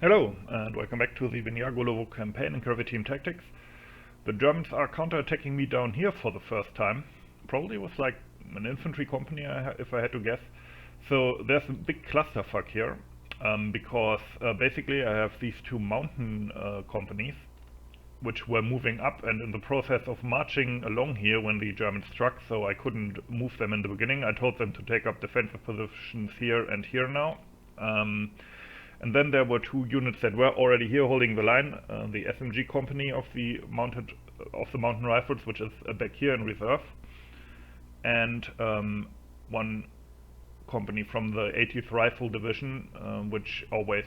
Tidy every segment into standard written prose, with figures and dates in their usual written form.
Hello, and welcome back to the Vinyagolovo campaign in Graviteam Tactics. The Germans are counter-attacking me down here for the first time. Probably with like an infantry company, if I had to guess. So there's a big clusterfuck here, because basically I have these two mountain companies, which were moving up and in the process of marching along here when the Germans struck, so I couldn't move them in the beginning. I told them to take up defensive positions here and here now. And then there were two units that were already here holding the line, the SMG company of the mountain rifles, which is back here in reserve, and one company from the 80th Rifle Division, which always,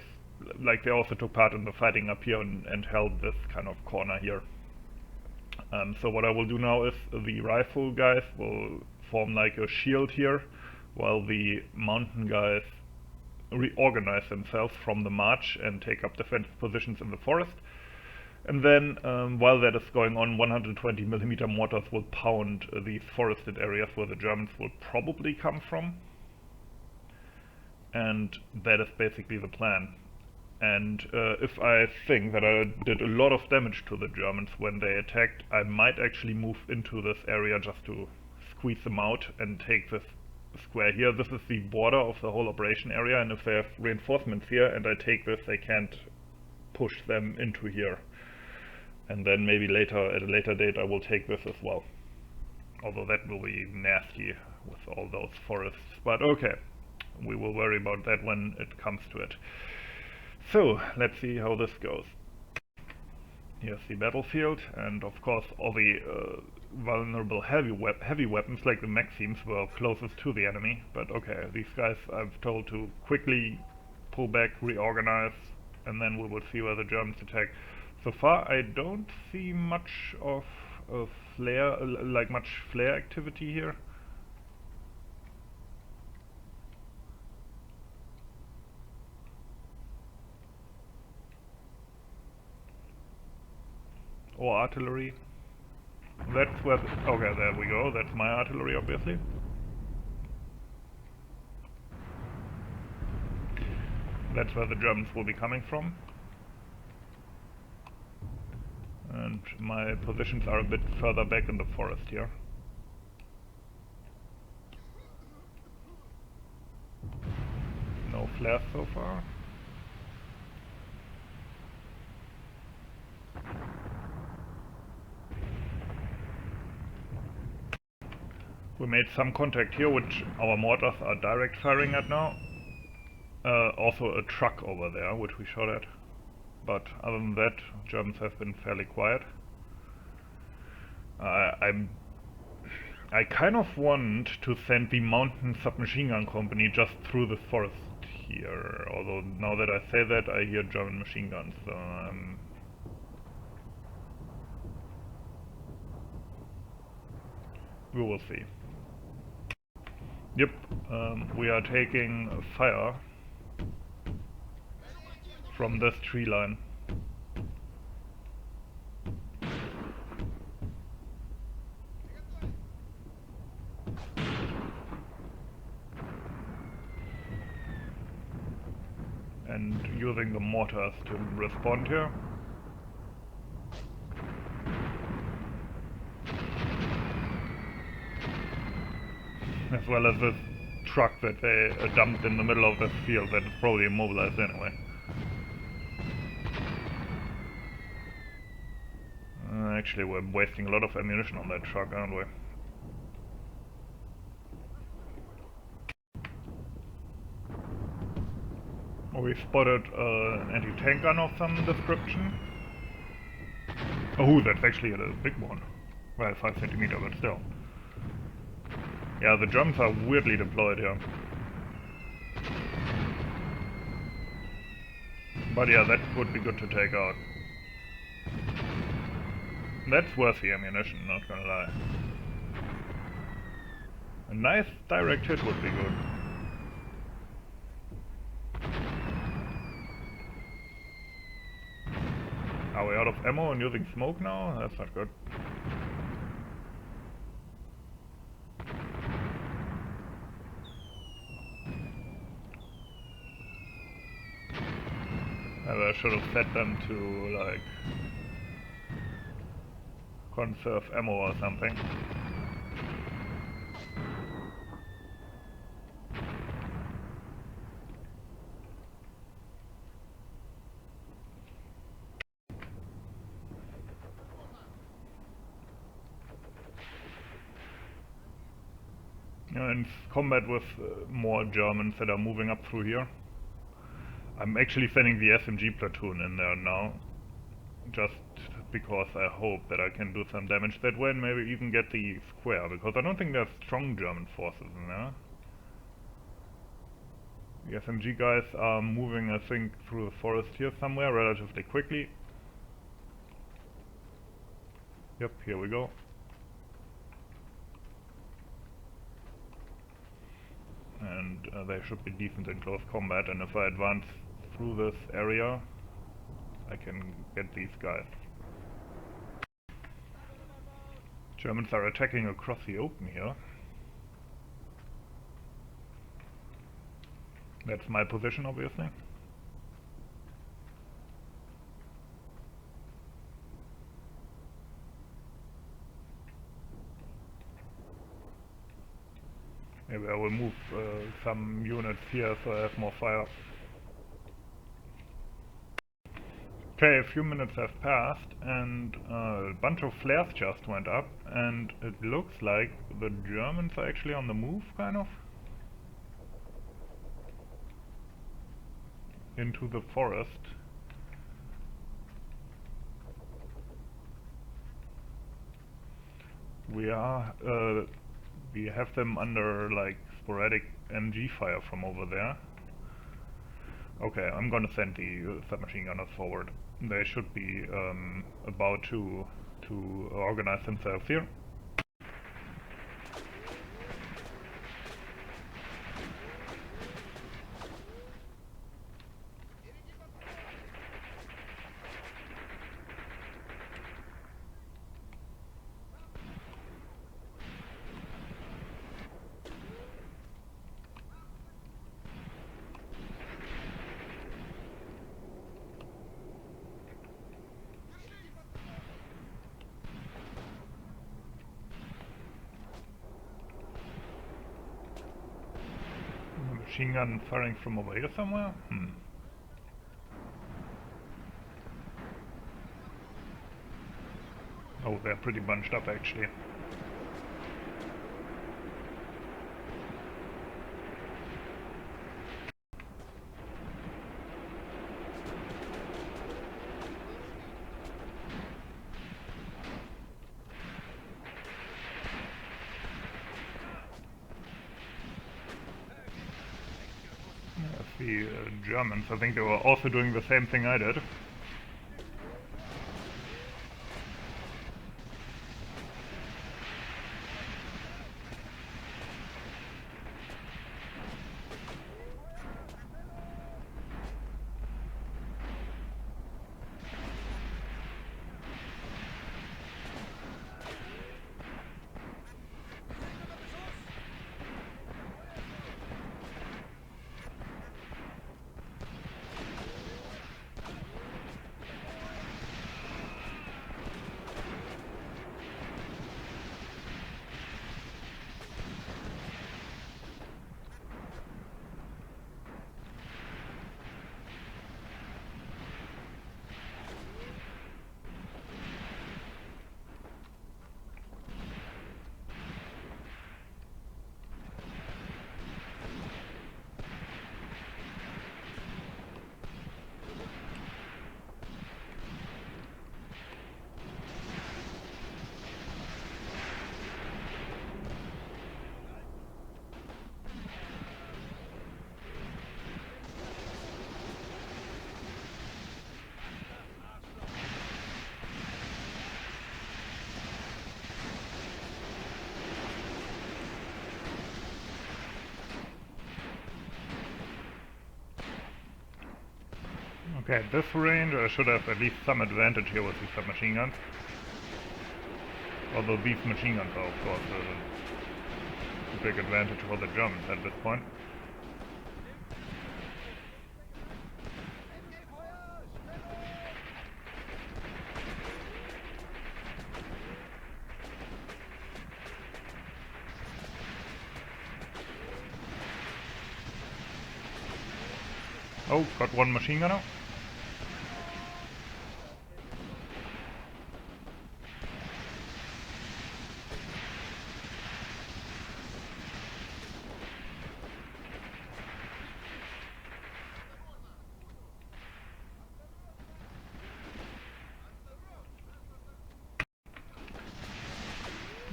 like, they also took part in the fighting up here and held this kind of corner here. So what I will do now is the rifle guys will form like a shield here, while the mountain guys reorganize themselves from the march and take up defensive positions in the forest. And then, while that is going on, 120mm mortars will pound these forested areas where the Germans will probably come from. And that is basically the plan. And if I think that I did a lot of damage to the Germans when they attacked, I might actually move into this area just to squeeze them out and take this square here. This is the border of the whole operation area, and if they have reinforcements here and I take this, they can't push them into here. And then maybe later, at a later date, I will take this as well. Although that will be nasty with all those forests. But okay, we will worry about that when it comes to it. So, let's see how this goes. Here's the battlefield, and of course all the vulnerable heavy weapons like the Maxims were closest to the enemy, but okay, these guys I've told to quickly pull back, reorganize, and then we will see where the Germans attack. So far I don't see much of a flare, much flare activity here. Or artillery. That's where... okay, there we go. That's my artillery, obviously. That's where the Germans will be coming from. And my positions are a bit further back in the forest here. No flares so far. We made some contact here, which our mortars are direct firing at now. Also a truck over there, which we shot at. But other than that, Germans have been fairly quiet. I kind of want to send the mountain submachine gun company just through the forest here. Although now that I say that, I hear German machine guns. So we will see. Yep, we are taking fire from this tree line. And using the mortars to respond here. As well as this truck that they dumped in the middle of this field that is probably immobilized anyway. Actually, we're wasting a lot of ammunition on that truck, aren't we? We spotted an anti-tank gun of some description. Oh, that's actually a big one. Well, 5 centimeter, but still. Yeah, the Germans are weirdly deployed here. But yeah, that would be good to take out. That's worth the ammunition, not gonna lie. A nice direct hit would be good. Are we out of ammo and using smoke now? That's not good. Maybe I should have set them to, like, conserve ammo or something. In combat with more Germans that are moving up through here. I'm actually sending the SMG platoon in there now, just because I hope that I can do some damage that way and maybe even get the square, because I don't think there's strong German forces in there. The SMG guys are moving, I think, through the forest here somewhere relatively quickly. Yep, here we go. And they should be decent in close combat, and if I advance through this area, I can get these guys. Germans are attacking across the open here. That's my position, obviously. Maybe I will move some units here so I have more fire. Okay, a few minutes have passed and a bunch of flares just went up, and it looks like the Germans are actually on the move, kind of. Into the forest. We have them under, like, sporadic MG fire from over there. Okay, I'm gonna send the submachine gunners forward. They should be about to organize themselves here. Machine gun firing from over here somewhere? Oh, they're pretty bunched up actually. The Germans, I think they were also doing the same thing I did. Okay, at this range I should have at least some advantage here with these submachine guns. Although these machine guns are of course a big advantage for the Germans at this point. Oh, got one machine gunner.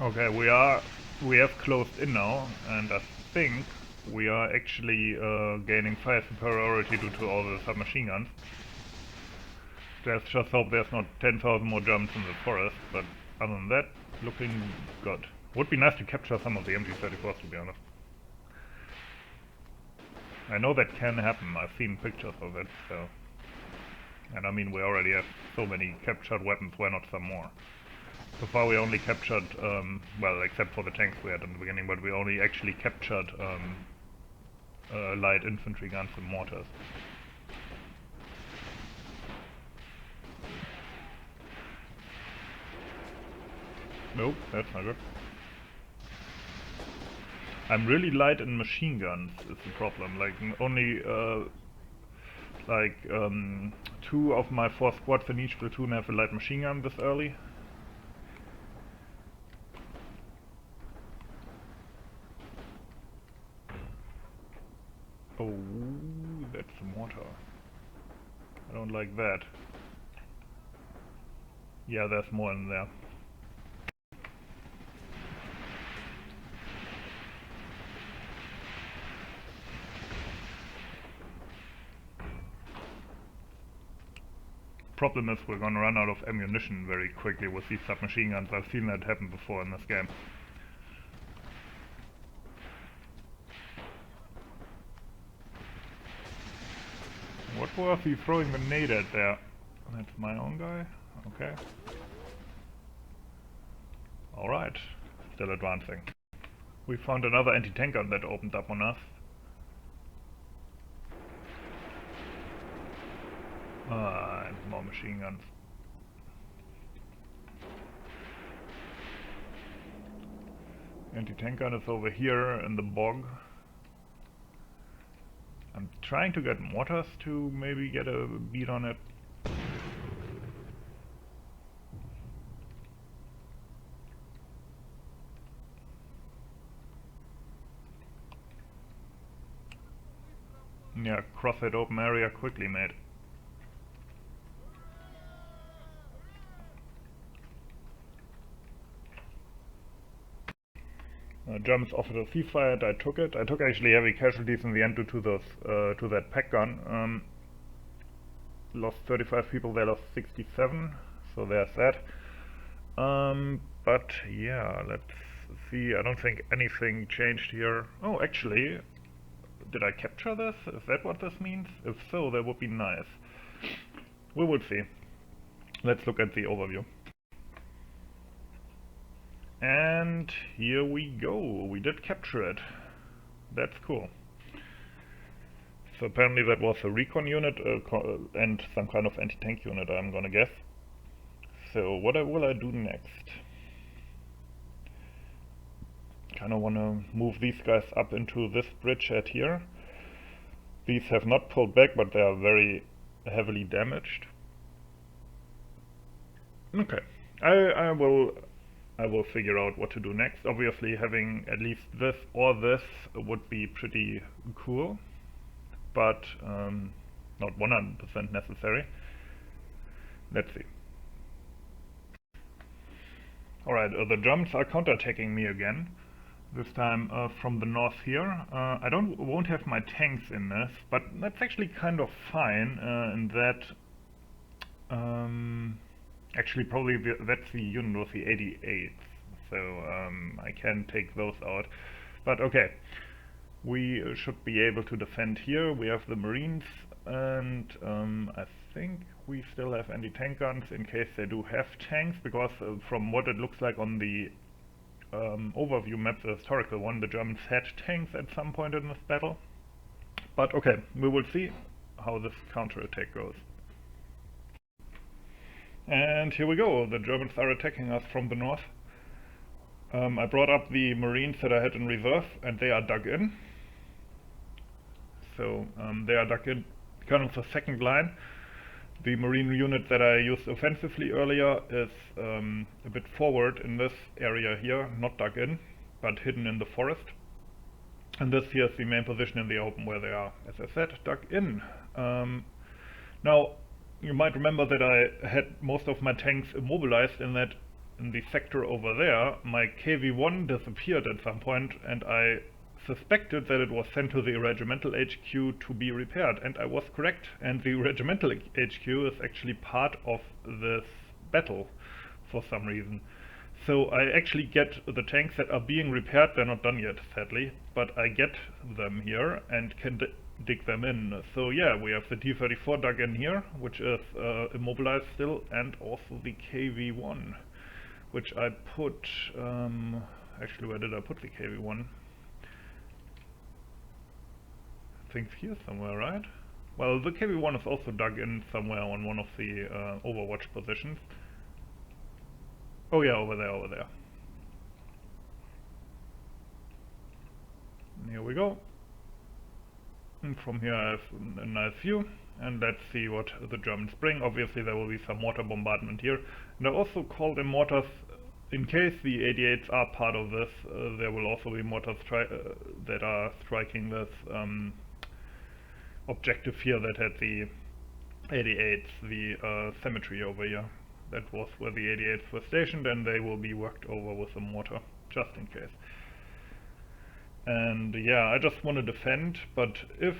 Okay, we have closed in now, and I think we are actually gaining fire superiority due to all the submachine guns. Let's just hope there's not 10,000 more Germans in the forest, but other than that, looking good. Would be nice to capture some of the MG34s, to be honest. I know that can happen, I've seen pictures of it, so... And I mean, we already have so many captured weapons, why not some more? So far we only captured, well, except for the tanks we had in the beginning, but we only actually captured light infantry guns and mortars. Nope, that's not good. I'm really light in machine guns, is the problem. Like, only, two of my 4 squads in each platoon have a light machine gun this early. Oh, that's a mortar. I don't like that. Yeah, there's more in there. Problem is we're gonna run out of ammunition very quickly with these submachine guns. I've seen that happen before in this game. What was he throwing the nade at there? That's my own guy? Okay. Alright. Still advancing. We found another anti-tank gun that opened up on us. And more machine guns. Anti-tank gun is over here in the bog. I'm trying to get mortars to maybe get a beat on it. Yeah, cross that open area quickly, mate. Germans offered a ceasefire and I took it. I took actually heavy casualties in the end due to those, to that pack gun. Lost 35 people, they lost 67, so there's that. But yeah, let's see, I don't think anything changed here. Oh, actually, did I capture this? Is that what this means? If so, that would be nice. We will see. Let's look at the overview. And here we go, we did capture it. That's cool. So apparently that was a recon unit and some kind of anti-tank unit, I'm gonna guess. So what will I do next? Kinda wanna move these guys up into this bridgehead here. These have not pulled back, but they are very heavily damaged. Okay, I will figure out what to do next. Obviously having at least this or this would be pretty cool, but not 100% necessary. Let's see. Alright, the Germans are counterattacking me again. This time from the north here. I won't have my tanks in this, but that's actually kind of fine in that actually probably that's the unit with the 88th, so I can take those out. But okay, we should be able to defend here. We have the Marines, and I think we still have anti-tank guns in case they do have tanks, because from what it looks like on the overview map, the historical one, the Germans had tanks at some point in this battle. But okay, we will see how this counterattack goes. And here we go, the Germans are attacking us from the north. I brought up the Marines that I had in reserve, and they are dug in. So they are dug in kind of the second line. The marine unit that I used offensively earlier is a bit forward in this area here, not dug in, but hidden in the forest. And this here is the main position in the open where they are, as I said, dug in. Now, you might remember that I had most of my tanks immobilized in that in the sector over there, my KV-1 disappeared at some point, and I suspected that it was sent to the regimental HQ to be repaired, and I was correct. And the regimental HQ is actually part of this battle for some reason. So I actually get the tanks that are being repaired. They're not done yet, sadly, but I get them here and can dig them in. So yeah, we have the T-34 dug in here, which is immobilized still, and also the KV-1, which I put, actually where did I put the KV-1? I think here somewhere, right? Well, the KV-1 is also dug in somewhere on one of the Overwatch positions. Oh yeah, over there, over there. And here we go. And from here I have a nice view, and let's see what the Germans bring. Obviously there will be some mortar bombardment here. And I also called in mortars, in case the 88s are part of this, there will also be mortars that are striking this objective here that had the 88s, the cemetery over here. That was where the 88s were stationed, and they will be worked over with a mortar, just in case. And yeah, I just want to defend, but if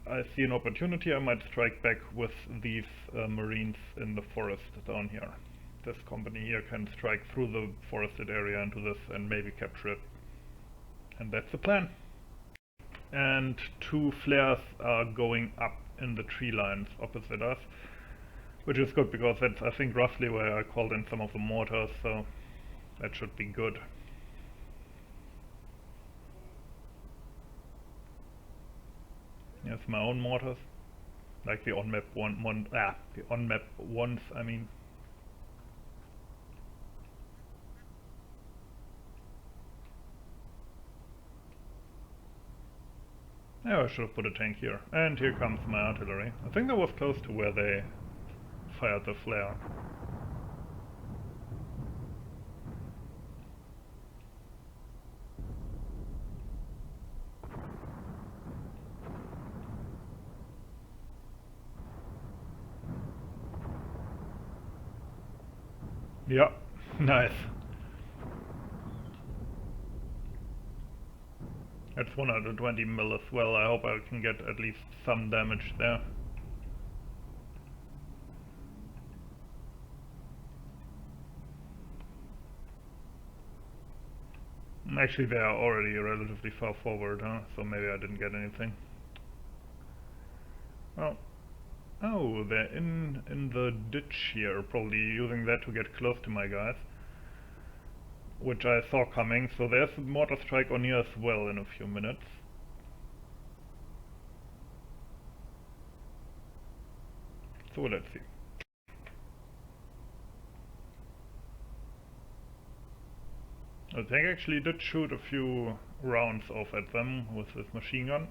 I see an opportunity, I might strike back with these marines in the forest down here. This company here can strike through the forested area into this and maybe capture it. And that's the plan. And 2 flares are going up in the tree lines opposite us, which is good because that's, I think, roughly where I called in some of the mortars, so that should be good. Here's my own mortars, like the on-map the on-map ones, I mean. Yeah, I should have put a tank here. And here comes my artillery. I think that was close to where they fired the flare. Yeah, nice. That's 120 mil as well. I hope I can get at least some damage there. Actually, they are already relatively far forward, huh? So maybe I didn't get anything. Well, oh, they're in the ditch here, probably using that to get close to my guys, which I saw coming. So there's a mortar strike on here as well in a few minutes. So let's see. The tank actually did shoot a few rounds off at them with this machine gun.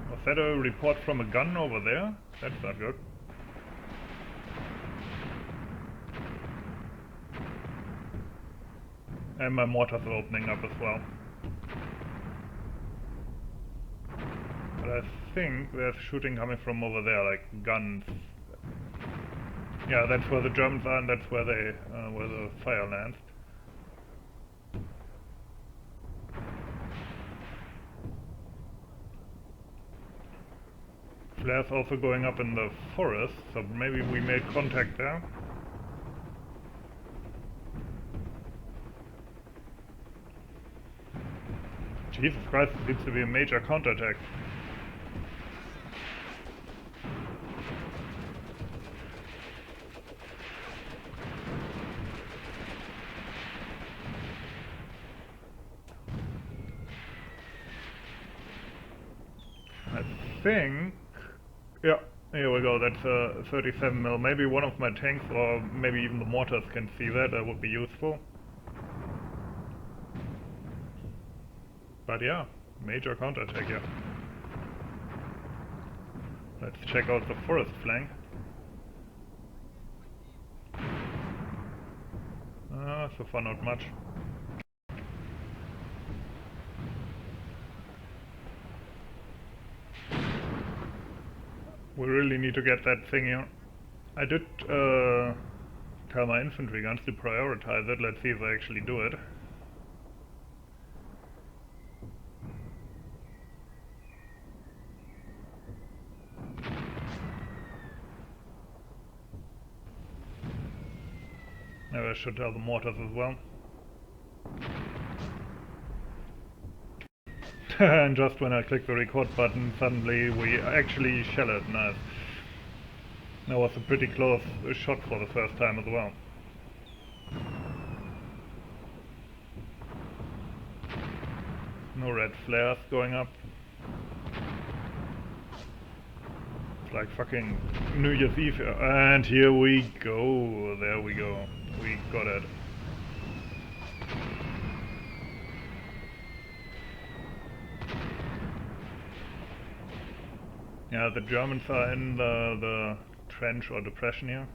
Was that a report from a gun over there? That's not good. And my mortars are opening up as well. But I think there's shooting coming from over there, like guns. Yeah, that's where the Germans are, and that's where they, where the fire lands. Flares also going up in the forest, so maybe we made contact there. Jesus Christ, it seems to be a major counterattack. I think, yeah, here we go, that's a 37 mil. Maybe one of my tanks or maybe even the mortars can see that, that would be useful. But yeah, major counterattack here. Let's check out the forest flank. So far not much. We really need to get that thing here. I did tell my infantry guns to prioritize it. Let's see if I actually do it. Maybe I should tell the mortars as well. And just when I click the record button, suddenly we actually shell it. Nice. That was a pretty close shot for the first time as well. No red flares going up. It's like fucking New Year's Eve here. And here we go. There we go. We got it. Yeah, the Germans are in the trench or depression here.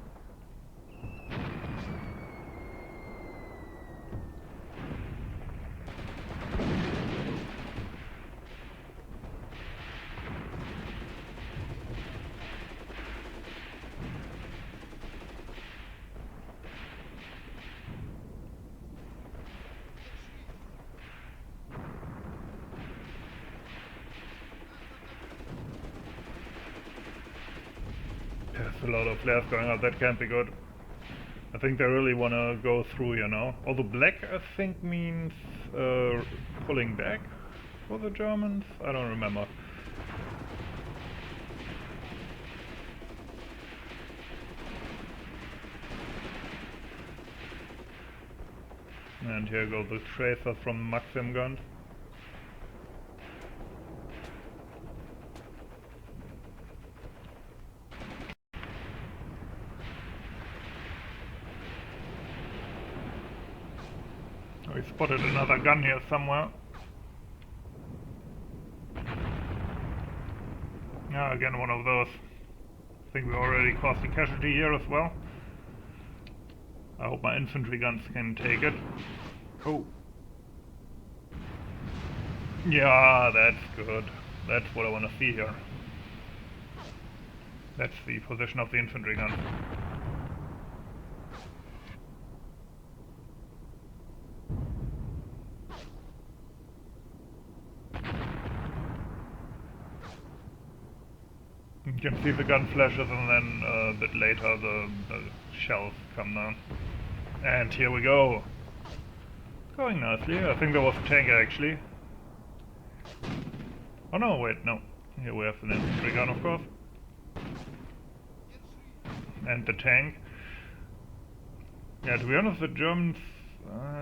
There's a lot of flares going up, that can't be good. I think they really want to go through here now. Although black, I think, means pulling back for the Germans? I don't remember. And here go the tracers from Maxim guns. We spotted another gun here somewhere. Yeah, again one of those. I think we already caused a casualty here as well. I hope my infantry guns can take it. Oh. Yeah, that's good. That's what I want to see here. That's the position of the infantry guns. You can see the gun flashes and then a bit later the shells come down. And here we go. Going nicely. I think there was a tank actually. Oh no, wait, no. Here we have an infantry gun, of course. And the tank. Yeah, to be honest, the Germans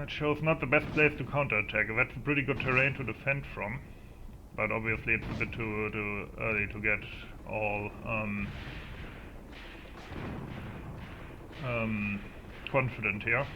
chose not the best place to counterattack. That's a pretty good terrain to defend from. But obviously it's a bit too early to get all confident here.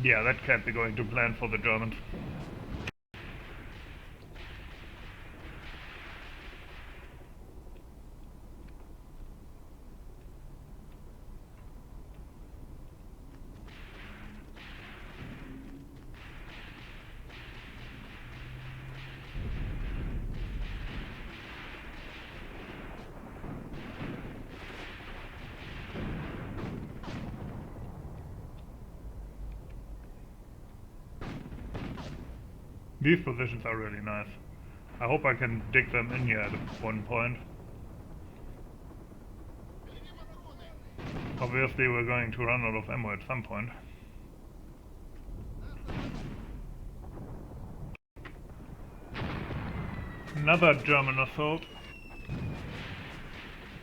Yeah, that can't be going to plan for the Germans. These positions are really nice. I hope I can dig them in here at one point. Obviously we're going to run out of ammo at some point. Another German assault.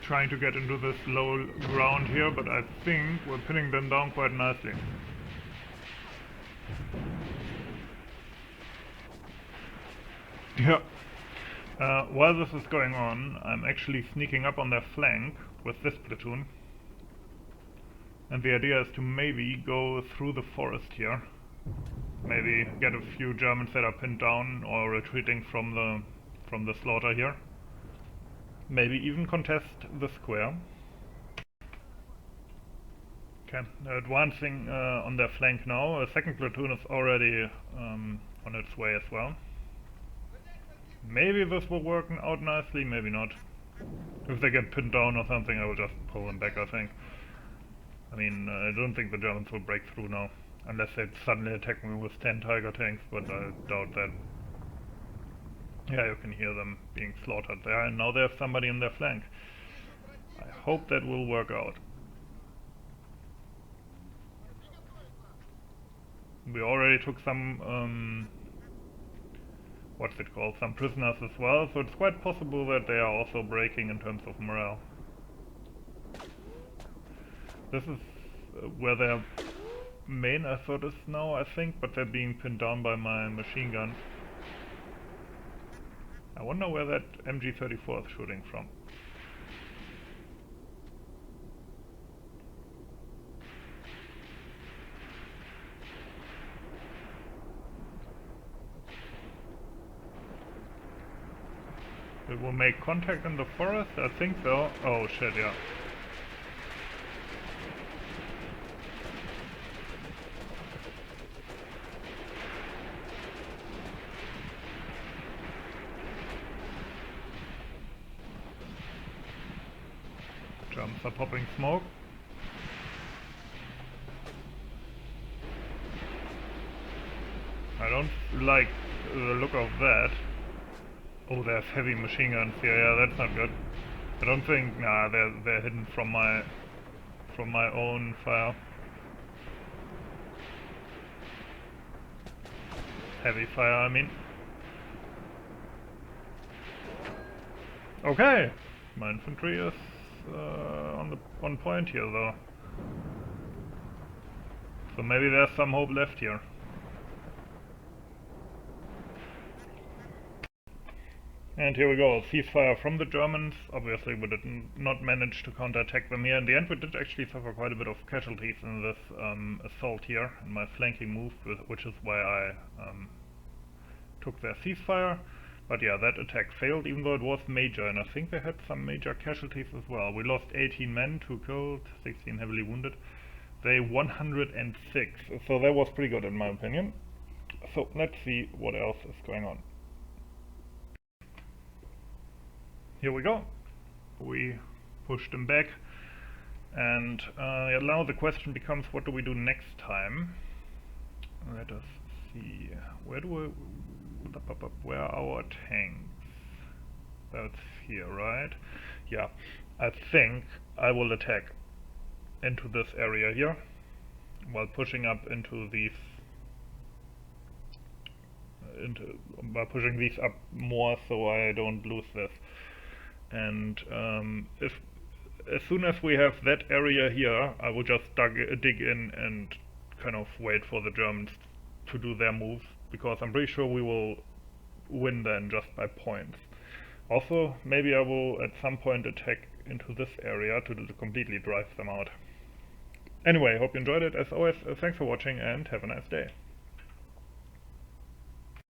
Trying to get into this low ground here, but I think we're pinning them down quite nicely. Yeah. While this is going on, I'm actually sneaking up on their flank with this platoon. And the idea is to maybe go through the forest here. Maybe get a few Germans that are pinned down or retreating from the slaughter here. Maybe even contest the square. Okay, advancing on their flank now. A second platoon is already on its way as well. Maybe this will work out nicely, maybe not. If they get pinned down or something, I will just pull them back, I think. I mean, I don't think the Germans will break through now. Unless they suddenly attack me with 10 Tiger tanks, but I doubt that. Yeah, you can hear them being slaughtered there, and now they have somebody in their flank. I hope that will work out. We already took some, what's it called, some prisoners as well, so it's quite possible that they are also breaking in terms of morale. This is where their main effort is now, I think, but they're being pinned down by my machine gun. I wonder where that MG34 is shooting from. It will make contact in the forest, I think so. Oh shit, yeah. Germans are popping smoke. I don't like the look of that. Oh, there's heavy machine guns here. Yeah, that's not good. I don't think. Nah, they're hidden from my own fire. Heavy fire, I mean. Okay, my infantry is on point here, though. So maybe there's some hope left here. And here we go, ceasefire from the Germans. Obviously we did not manage to counterattack them here. In the end we did actually suffer quite a bit of casualties in this assault here, in my flanking move, which is why I took their ceasefire. But yeah, that attack failed, even though it was major, and I think they had some major casualties as well. We lost 18 men, 2 killed, 16 heavily wounded. They 106, so that was pretty good in my opinion. So let's see what else is going on. Here we go. We pushed them back, and now the question becomes, what do we do next time? Let us see. Where are our tanks? That's here, right? Yeah. I think I will attack into this area here while pushing up into these by pushing these up more so I don't lose this. And as soon as we have that area here, I will just dig in and kind of wait for the Germans to do their moves, because I'm pretty sure we will win then just by points. Also, maybe I will at some point attack into this area to completely drive them out. Anyway, hope you enjoyed it. As always, thanks for watching and have a nice day.